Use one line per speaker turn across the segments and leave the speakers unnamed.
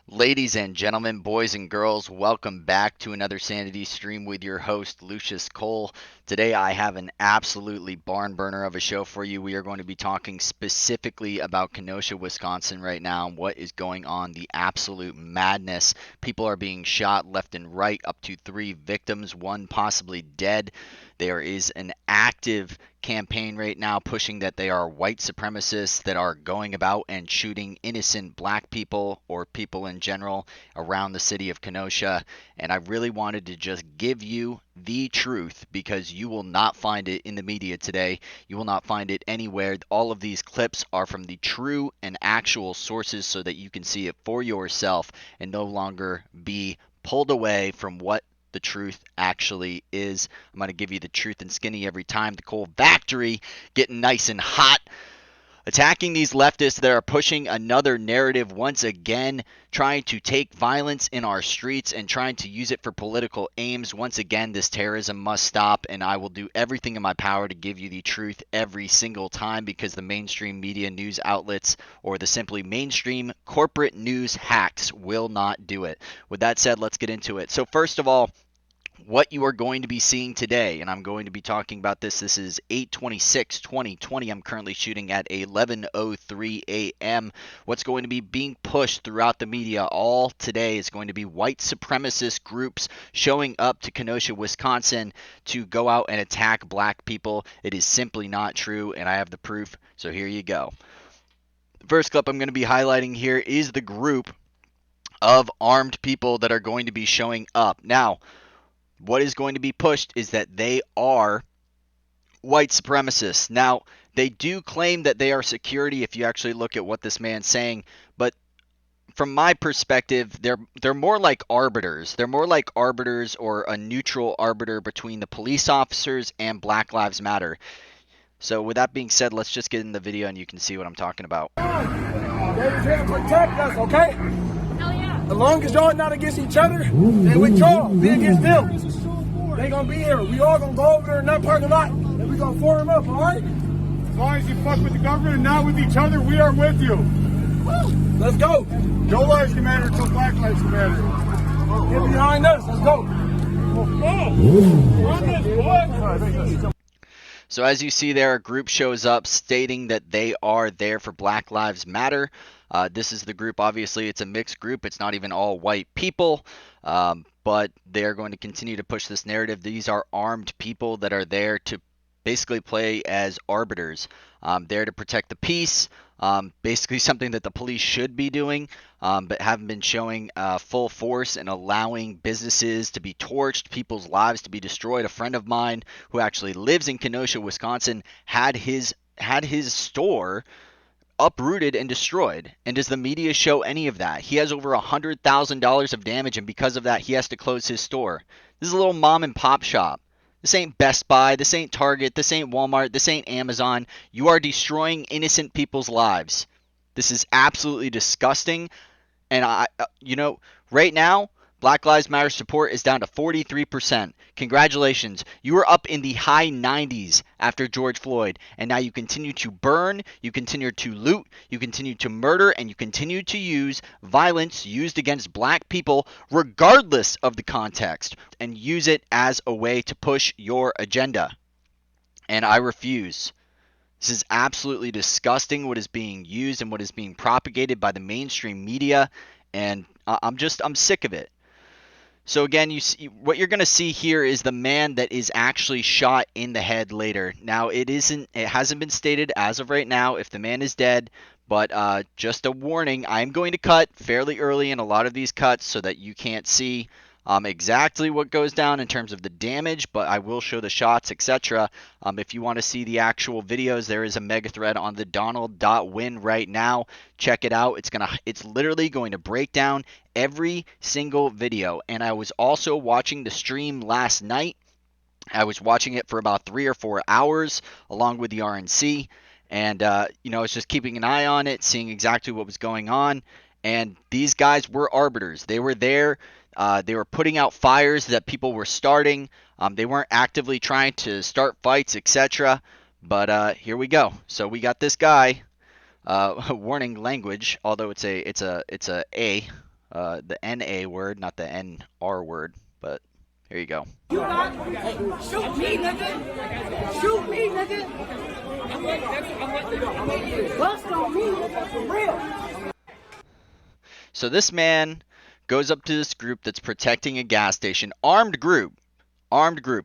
Ladies and gentlemen, boys and girls, welcome back to another Sanity stream with your host, Lucius Cole. Today I have an absolutely barn burner of a show for you. We are going to be talking specifically about Kenosha, Wisconsin right now, what is going on, the absolute madness. People are being shot left and right, up to 3 victims, 1 possibly dead. There is an active campaign right now pushing that they are white supremacists that are going about and shooting innocent black people or people in general around the city of Kenosha. And I really wanted to just give you the truth because you will not find it in the media today. You will not find it anywhere. All of these clips are from the true and actual sources so that you can see it for yourself and no longer be pulled away from what the truth actually is. I'm going to give you the truth and skinny every time. The Cole Factory getting nice and hot. Attacking these leftists that are pushing another narrative once again, trying to take violence in our streets and trying to use it for political aims. Once again, this terrorism must stop, and I will do everything in my power to give you the truth every single time because the mainstream media news outlets or the simply mainstream corporate news hacks will not do it. With that said, let's get into it. So first of all, what you are going to be seeing today, and I'm going to be talking about this. This is 8/26/2020. I'm currently shooting at 11:03 a.m. What's going to be being pushed throughout the media all today is going to be white supremacist groups showing up to Kenosha, Wisconsin to go out and attack black people. It is simply not true, and I have the proof, so here you go. The first clip I'm going to be highlighting here is the group of armed people that are going to be showing up. Now, what is going to be pushed is that they are white supremacists. Now, they do claim that they are security if you actually look at what this man's saying, but from my perspective, they're more like arbiters. They're more like arbiters or a neutral arbiter between the police officers and Black Lives Matter. So with that being said, let's just get in the video and you can see what I'm talking about.
They're here to protect us, okay? Hell yeah. As long as y'all not against each other, then withdraw. Be against them. They gonna be here. We all gonna go over there in that parking lot, and we gonna form up, all right?
As long as you fuck with the government and not with each other, we are with you.
Let's go.
No lives can matter until Black Lives can matter.
Get behind us. Let's go.
So as you see there, a group shows up stating that they are there for Black Lives Matter. This is the group. Obviously, it's a mixed group. It's not even all white people, but they're going to continue to push this narrative. These are armed people that are there to basically play as arbiters, there to protect the peace, basically something that the police should be doing, but haven't been showing full force and allowing businesses to be torched, people's lives to be destroyed. A friend of mine who actually lives in Kenosha, Wisconsin, had his store uprooted and destroyed. And does the media show any of that? He has over $100,000 of damage, and because of that, he has to close his store. This is a little mom and pop shop. This ain't Best Buy. This ain't Target. This ain't Walmart. This ain't Amazon. You are destroying innocent people's lives. This is absolutely disgusting. And right now, Black Lives Matter support is down to 43%. Congratulations. You were up in the high 90s after George Floyd, and now you continue to burn, you continue to loot, you continue to murder, and you continue to use violence used against black people regardless of the context, and use it as a way to push your agenda. And I refuse. This is absolutely disgusting what is being used and what is being propagated by the mainstream media, and I'm sick of it. So again, what you're going to see here is the man that is actually shot in the head later. Now, it hasn't been stated as of right now if the man is dead, but just a warning, I'm going to cut fairly early in a lot of these cuts so that you can't see exactly what goes down in terms of the damage, but I will show the shots, etc. If you want to see the actual videos, there is a mega thread on the Donald.win right now. Check it out. It's literally going to break down every single video. And I was also watching the stream last night. I was watching it for about 3 or 4 hours along with the RNC, and I was just keeping an eye on it, seeing exactly what was going on. And these guys were arbiters. They were there. They were putting out fires that people were starting. They weren't actively trying to start fights, etc. But here we go. So we got this guy. Warning language, although it's a the NA word, not the NR word, but here you go.
You got, hey, shoot me, nigga. Shoot me, nigga. Bust on me, for real.
So this man goes up to this group that's protecting a gas station, armed group.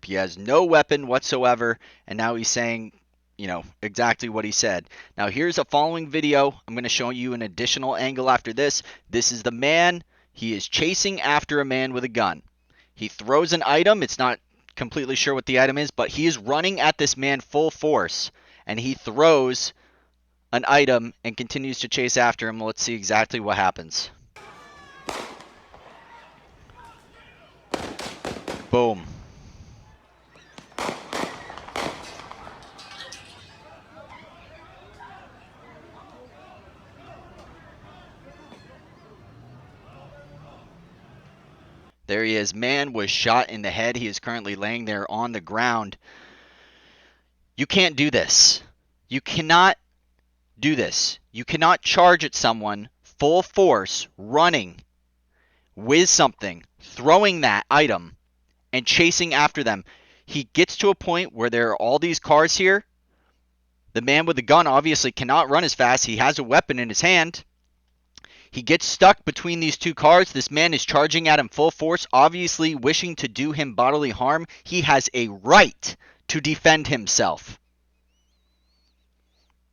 He has no weapon whatsoever, and now he's saying, exactly what he said. Now here's a following video. I'm going to show you an additional angle after this. This is the man. He is chasing after a man with a gun. He throws an item. It's not completely sure what the item is, but he is running at this man full force, and he throws an item and continues to chase after him. Let's see exactly what happens. Boom. There he is. Man was shot in the head. He is currently laying there on the ground. You can't do this. You cannot do this. You cannot charge at someone full force, running with something, throwing that item, and chasing after them. He gets to a point where there are all these cars here. The man with the gun obviously cannot run as fast. He has a weapon in his hand. He gets stuck between these two cars. This man is charging at him full force, obviously wishing to do him bodily harm. He has a right to defend himself.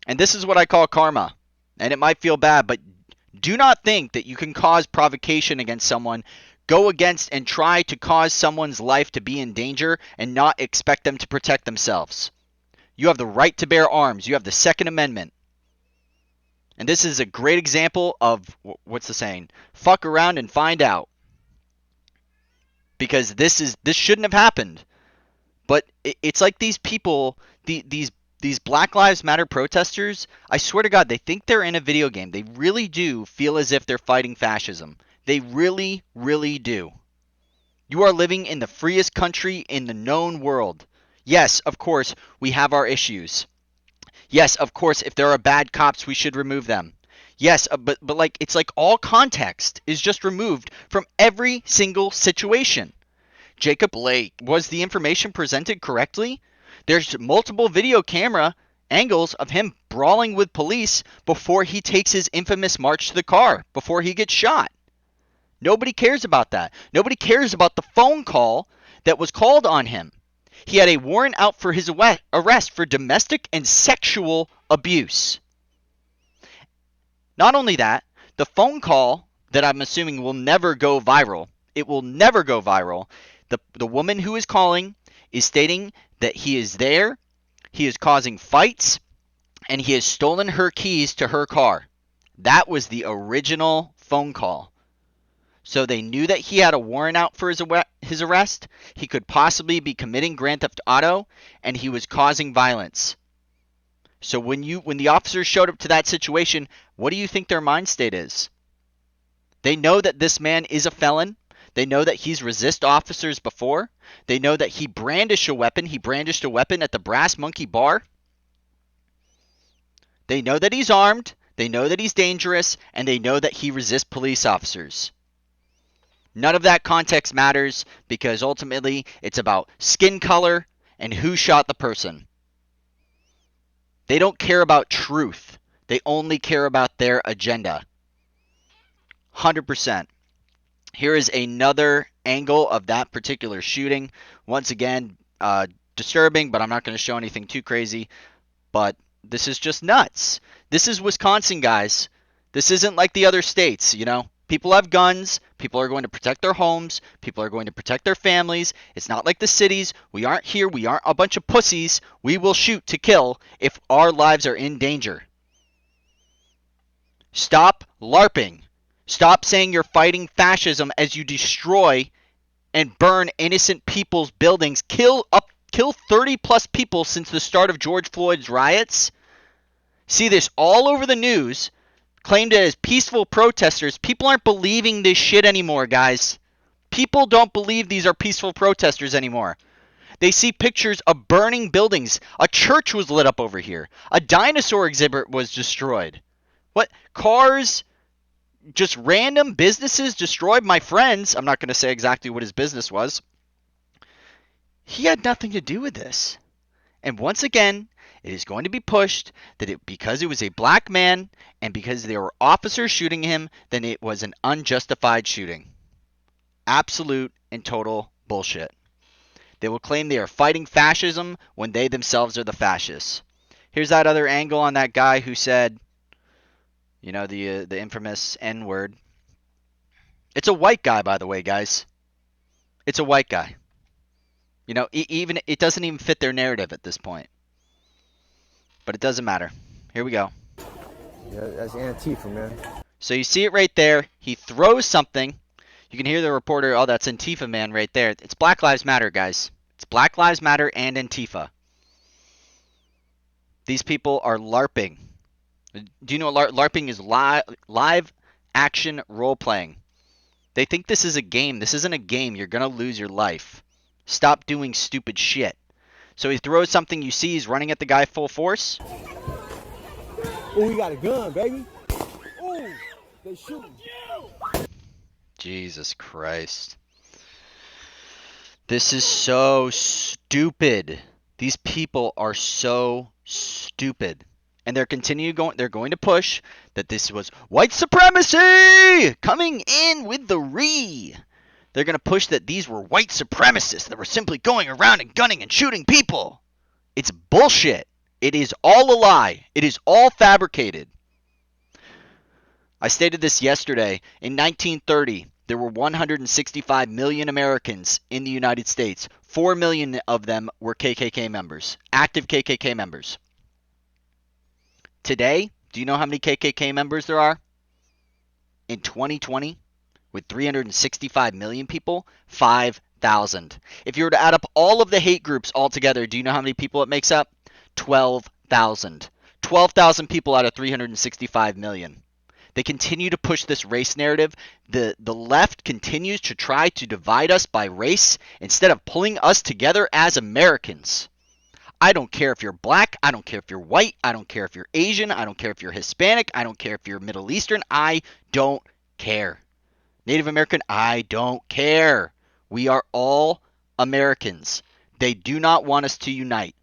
And this is what I call karma. And it might feel bad, but do not think that you can cause provocation against someone, go against and try to cause someone's life to be in danger and not expect them to protect themselves. You have the right to bear arms. You have the Second Amendment. And this is a great example of, what's the saying? Fuck around and find out. Because this shouldn't have happened. But it's like these people, these Black Lives Matter protesters, I swear to God, they think they're in a video game. They really do feel as if they're fighting fascism. They really, really do. You are living in the freest country in the known world. Yes, of course, we have our issues. Yes, of course, if there are bad cops, we should remove them. Yes, but like it's like all context is just removed from every single situation. Jacob Blake, was the information presented correctly? There's multiple video camera angles of him brawling with police before he takes his infamous march to the car, before he gets shot. Nobody cares about that. Nobody cares about the phone call that was called on him. He had a warrant out for his arrest for domestic and sexual abuse. Not only that, the phone call that I'm assuming will never go viral, it will never go viral. The woman who is calling is stating that he is there, he is causing fights, and he has stolen her keys to her car. That was the original phone call. So they knew that he had a warrant out for his arrest. He could possibly be committing Grand Theft Auto, and he was causing violence. So when the officers showed up to that situation, what do you think their mind state is? They know that this man is a felon. They know that he's resist officers before. They know that he brandished a weapon. He brandished a weapon at the Brass Monkey Bar. They know that he's armed. They know that he's dangerous, and they know that he resists police officers. None of that context matters because ultimately it's about skin color and who shot the person. They don't care about truth. They only care about their agenda. 100%. Here is another angle of that particular shooting. Once again, disturbing, but I'm not going to show anything too crazy. But this is just nuts. This is Wisconsin, guys. This isn't like the other states, you know. People have guns. People are going to protect their homes. People are going to protect their families. It's not like the cities. We aren't here. We aren't a bunch of pussies. We will shoot to kill if our lives are in danger. Stop LARPing. Stop saying you're fighting fascism as you destroy and burn innocent people's buildings. Kill 30 plus people since the start of George Floyd's riots. See this all over the news. Claimed it as peaceful protesters. People aren't believing this shit anymore, guys. People don't believe these are peaceful protesters anymore. They see pictures of burning buildings. A church was lit up over here. A dinosaur exhibit was destroyed. What? Cars just random businesses destroyed my friends. I'm not going to say exactly what his business was. He had nothing to do with this. And once again, it is going to be pushed that because it was a black man and because there were officers shooting him, then it was an unjustified shooting. Absolute and total bullshit. They will claim they are fighting fascism when they themselves are the fascists. Here's that other angle on that guy who said, you know, the infamous N-word. It's a white guy, by the way, guys. It's a white guy. You know, even it doesn't even fit their narrative at this point. But it doesn't matter. Here we go.
Yeah, that's Antifa, man.
So you see it right there. He throws something. You can hear the reporter, oh, that's Antifa, man, right there. It's Black Lives Matter, guys. It's Black Lives Matter and Antifa. These people are LARPing. Do you know what LARPing is? Live action role-playing. They think this is a game. This isn't a game. You're going to lose your life. Stop doing stupid shit. So he throws something. You see he's running at the guy full force.
Oh, he got a gun, baby. Oh, they shooting.
Jesus Christ. This is so stupid. These people are so stupid. And they're going to push that this was white supremacy coming in with the re. They're going to push that these were white supremacists that were simply going around and gunning and shooting people. It's bullshit. It is all a lie. It is all fabricated. I stated this yesterday. In 1930, there were 165 million Americans in the United States. 4 million of them were KKK members, active KKK members. Today, do you know how many KKK members there are? In 2020, with 365 million people, 5,000. If you were to add up all of the hate groups altogether, do you know how many people it makes up? 12,000. 12,000 people out of 365 million. They continue to push this race narrative. The left continues to try to divide us by race instead of pulling us together as Americans. I don't care if you're black. I don't care if you're white. I don't care if you're Asian. I don't care if you're Hispanic. I don't care if you're Middle Eastern. I don't care. Native American, I don't care. We are all Americans. They do not want us to unite.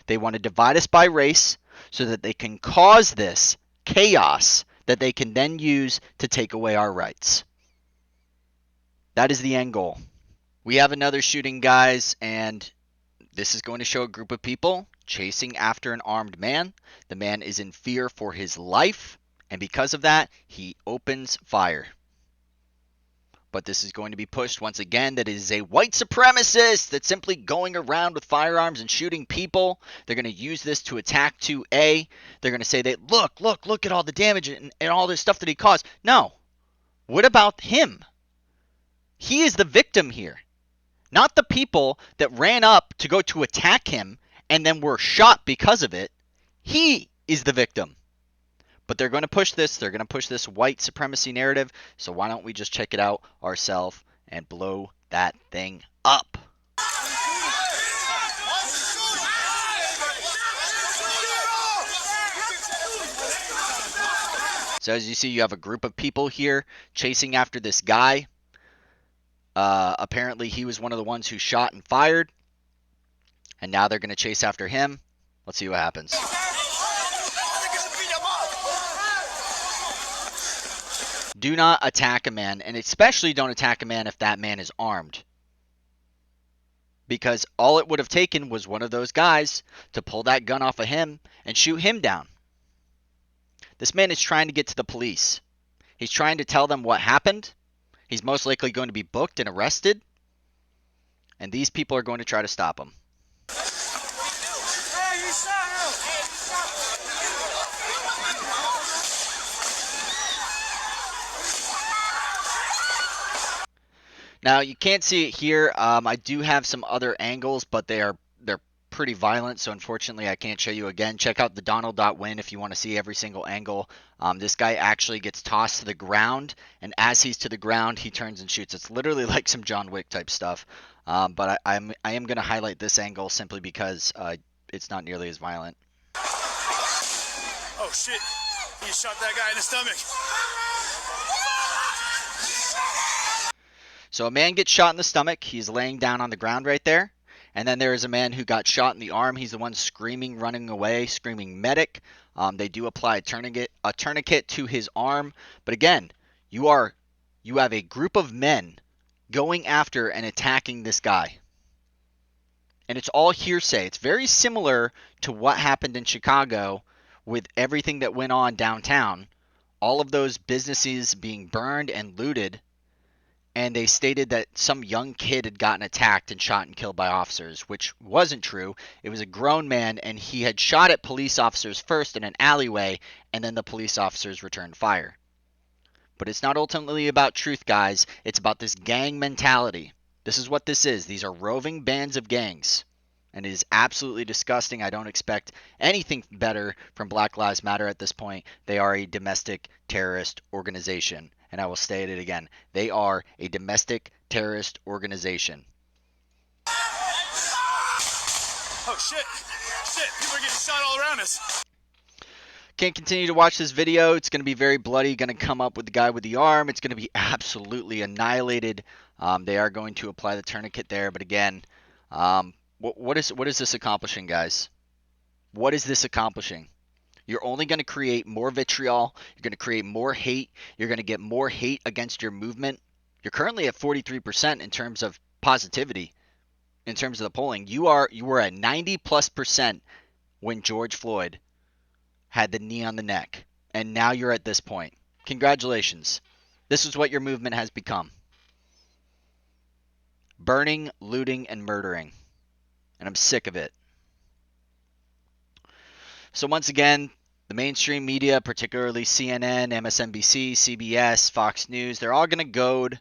They want to divide us by race so that they can cause this chaos that they can then use to take away our rights. That is the end goal. We have another shooting, guys, and this is going to show a group of people chasing after an armed man. The man is in fear for his life, and because of that, he opens fire. But this is going to be pushed once again that it is a white supremacist that's simply going around with firearms and shooting people. They're going to use this to attack 2A. They're going to say that, look at all the damage and all this stuff that he caused. No. What about him? He is the victim here. Not the people that ran up to go to attack him and then were shot because of it. He is the victim. But they're going to push this. They're going to push this white supremacy narrative. So why don't we just check it out ourselves and blow that thing up? So as you see, you have a group of people here chasing after this guy. Apparently he was one of the ones who shot and fired. And now they're going to chase after him. Let's see what happens. Do not attack a man, and especially don't attack a man if that man is armed. Because all it would have taken was one of those guys to pull that gun off of him and shoot him down. This man is trying to get to the police. He's trying to tell them what happened. He's most likely going to be booked and arrested. And these people are going to try to stop him. Now, you can't see it here. I do have some other angles, but they're pretty violent, so unfortunately I can't show you again. Check out the Donald.win if you want to see every single angle. This guy actually gets tossed to the ground, and as he's to the ground, he turns and shoots. It's literally like some John Wick type stuff. But I am going to highlight this angle simply because it's not nearly as violent.
Oh, shit. He shot that guy in the stomach.
So a man gets shot in the stomach. He's laying down on the ground right there. And then there is a man who got shot in the arm. He's the one screaming, running away, screaming medic. They do apply a tourniquet to his arm. But again, you have a group of men going after and attacking this guy. And it's all hearsay. It's very similar to what happened in Chicago with everything that went on downtown. All of those businesses being burned and looted. And they stated that some young kid had gotten attacked and shot and killed by officers, which wasn't true. It was a grown man, and he had shot at police officers first in an alleyway, and then the police officers returned fire. But it's not ultimately about truth, guys. It's about this gang mentality. This is what this is. These are roving bands of gangs. And it is absolutely disgusting. I don't expect anything better from Black Lives Matter at this point. They are a domestic terrorist organization. And I will state it again. They are a domestic terrorist organization.
Oh, shit. Shit. People are getting shot all around us.
Can't continue to watch this video. It's going to be very bloody. Going to come up with the guy with the arm. It's going to be absolutely annihilated. They are going to apply the tourniquet there. But again, what is this accomplishing, guys? What is this accomplishing? You're only going to create more vitriol. You're going to create more hate. You're going to get more hate against your movement. You're currently at 43% in terms of positivity, in terms of the polling. You were at 90+% when George Floyd had the knee on the neck. And now you're at this point. Congratulations. This is what your movement has become. Burning, looting, and murdering. And I'm sick of it. So once again, the mainstream media, particularly CNN, MSNBC, CBS, Fox News, they're all going to goad.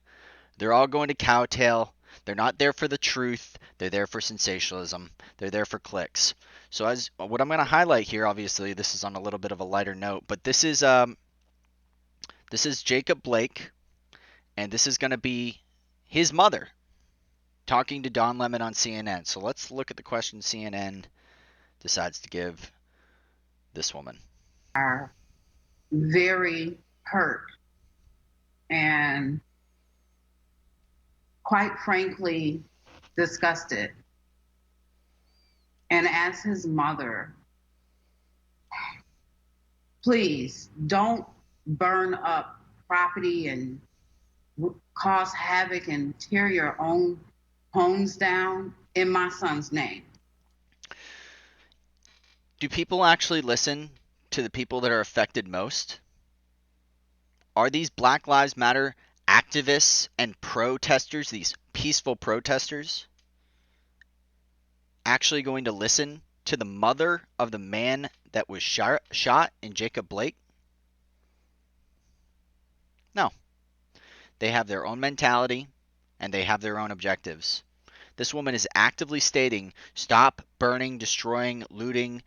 They're all going to cowtail. They're not there for the truth. They're there for sensationalism. They're there for clicks. So as what I'm going to highlight here, obviously, this is on a little bit of a lighter note, but this is Jacob Blake, and this is going to be his mother talking to Don Lemon on CNN. So let's look at the question CNN decides to give this woman.
Are very hurt and quite frankly disgusted. And as his mother, please don't burn up property and cause havoc and tear your own homes down in my son's name.
Do people actually listen to the people that are affected most? Are these Black Lives Matter activists and protesters, these peaceful protesters, actually going to listen to the mother of the man that was shot in Jacob Blake? No. They have their own mentality and they have their own objectives. This woman is actively stating, stop burning, destroying, looting,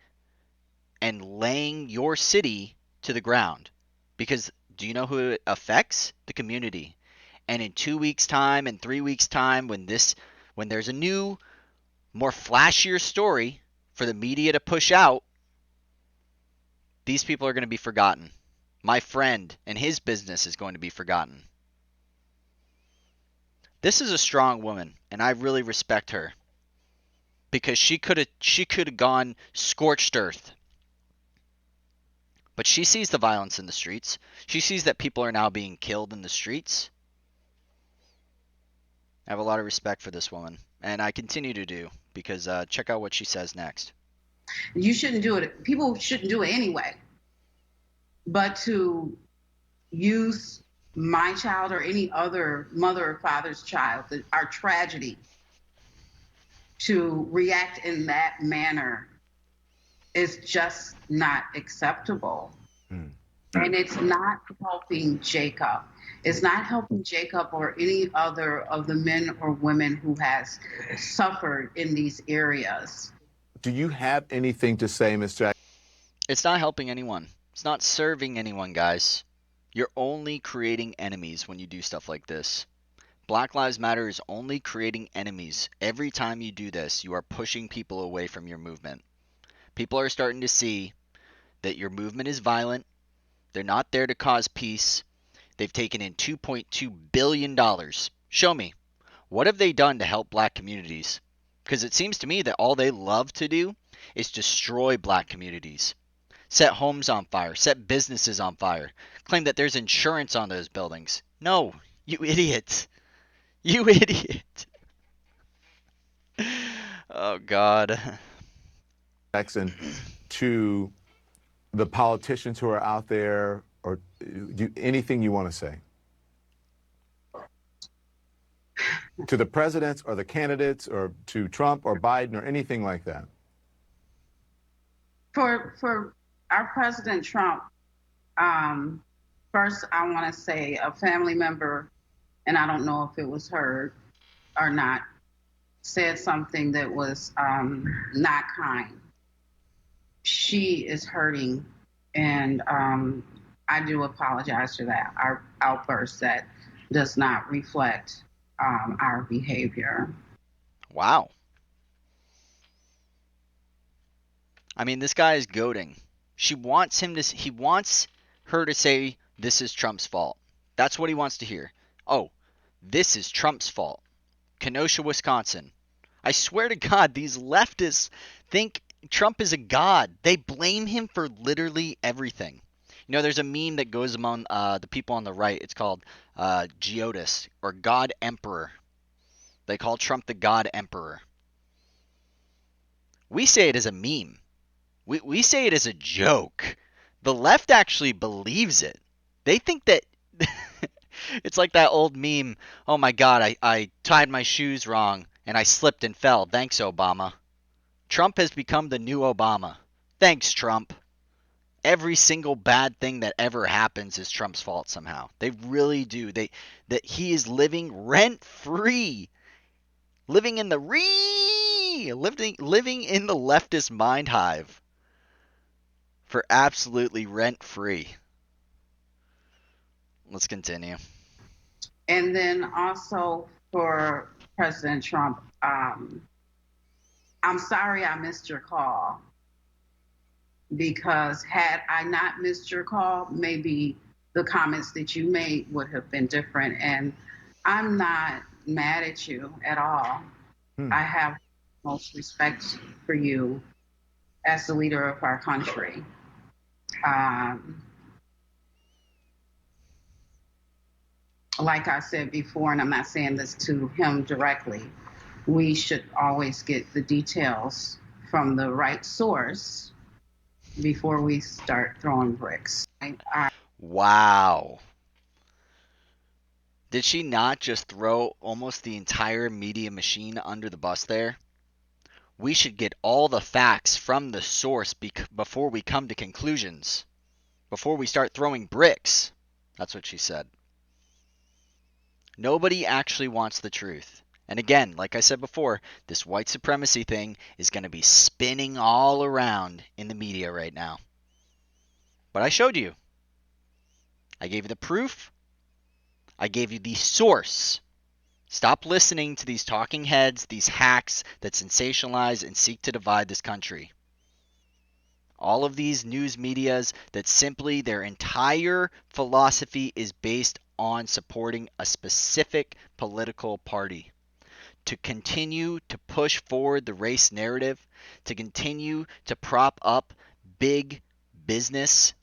and laying your city to the ground. Because do you know who it affects? The community. And in 2 weeks' time, in 3 weeks' time, when there's a new, more flashier story for the media to push out, these people are going to be forgotten. My friend and his business is going to be forgotten. This is a strong woman, and I really respect her. Because she could have gone scorched earth. But she sees the violence in the streets. She sees that people are now being killed in the streets. I have a lot of respect for this woman, and I continue to do, because check out what she says next.
You shouldn't do it. People shouldn't do it anyway. But to use my child or any other mother or father's child, our tragedy, to react in that manner is just not acceptable. And it's not helping Jacob. It's not helping Jacob or any other of the men or women who has suffered in these areas.
Do you have anything to say, Ms. Jackson?
It's not helping anyone. It's not serving anyone, guys. You're only creating enemies when you do stuff like this. Black Lives Matter is only creating enemies. Every time you do this, you are pushing people away from your movement. People are starting to see that your movement is violent. They're not there to cause peace. They've taken in $2.2 billion. Show me. What have they done to help black communities? Because it seems to me that all they love to do is destroy black communities. Set homes on fire, set businesses on fire, claim that there's insurance on those buildings. No, you idiot. You idiot. Oh, God.
Jackson, to the politicians who are out there, or anything you want to say? To the presidents or the candidates, or to Trump or Biden or anything like that?
For our President Trump, first I want to say a family member, and I don't know if it was heard or not, said something that was not kind. She is hurting, and I do apologize for that. Our outburst that does not reflect our behavior.
Wow. I mean, this guy is goading. He wants her to say this is Trump's fault. That's what he wants to hear. Oh, this is Trump's fault. Kenosha, Wisconsin. I swear to God, these leftists think Trump is a god. They blame him for literally everything. You know, there's a meme that goes among the people on the right. It's called Geodis, or God Emperor. They call Trump the God Emperor. We say it as a meme. We say it as a joke. The left actually believes it. They think that it's like that old meme. Oh my God, I tied my shoes wrong and I slipped and fell. Thanks, Obama. Trump has become the new Obama. Thanks, Trump. Every single bad thing that ever happens is Trump's fault somehow. They really do. That he is living rent free. Living in the leftist mind hive for absolutely rent free. Let's continue.
And then also for President Trump, I'm sorry I missed your call, because had I not missed your call, maybe the comments that you made would have been different. And I'm not mad at you at all. I have most respect for you as the leader of our country. Like I said before, and I'm not saying this to him directly, we should always get the details from the right source before we start throwing bricks.
Wow. Did she not just throw almost the entire media machine under the bus there? We should get all the facts from the source before we come to conclusions. Before we start throwing bricks. That's what she said. Nobody actually wants the truth. And again, like I said before, this white supremacy thing is going to be spinning all around in the media right now. But I showed you. I gave you the proof. I gave you the source. Stop listening to these talking heads, these hacks that sensationalize and seek to divide this country. All of these news medias that simply their entire philosophy is based on supporting a specific political party. To continue to push forward the race narrative, to continue to prop up big business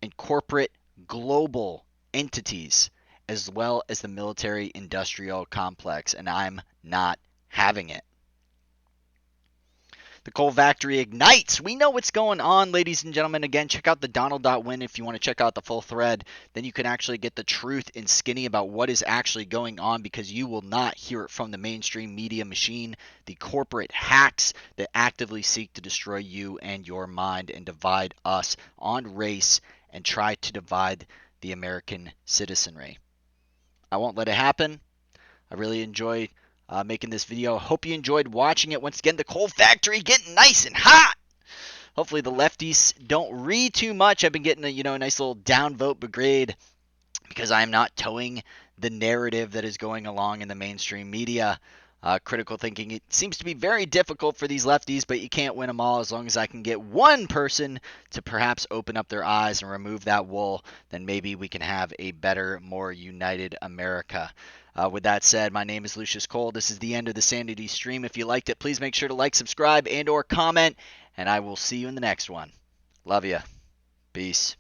and corporate global entities, as well as the military-industrial complex, and I'm not having it. The coal factory ignites. We know what's going on, ladies and gentlemen. Again, check out the Donald.win if you want to check out the full thread. Then you can actually get the truth in skinny about what is actually going on, because you will not hear it from the mainstream media machine, the corporate hacks that actively seek to destroy you and your mind and divide us on race and try to divide the American citizenry. I won't let it happen. I really enjoyed making this video. Hope you enjoyed watching it. Once again, the coal factory getting nice and hot. Hopefully the lefties don't read too much. I've been getting a nice little downvote brigade because I am not towing the narrative that is going along in the mainstream media. Critical thinking, it seems to be very difficult for these lefties, but you can't win them all. As long as I can get one person to perhaps open up their eyes and remove that wool, then maybe we can have a better, more united America. With that said, my name is Lucius Cole. This is the end of the Sanity stream. If you liked it, please make sure to like, subscribe, and or comment, and I will see you in the next one. Love ya. Peace.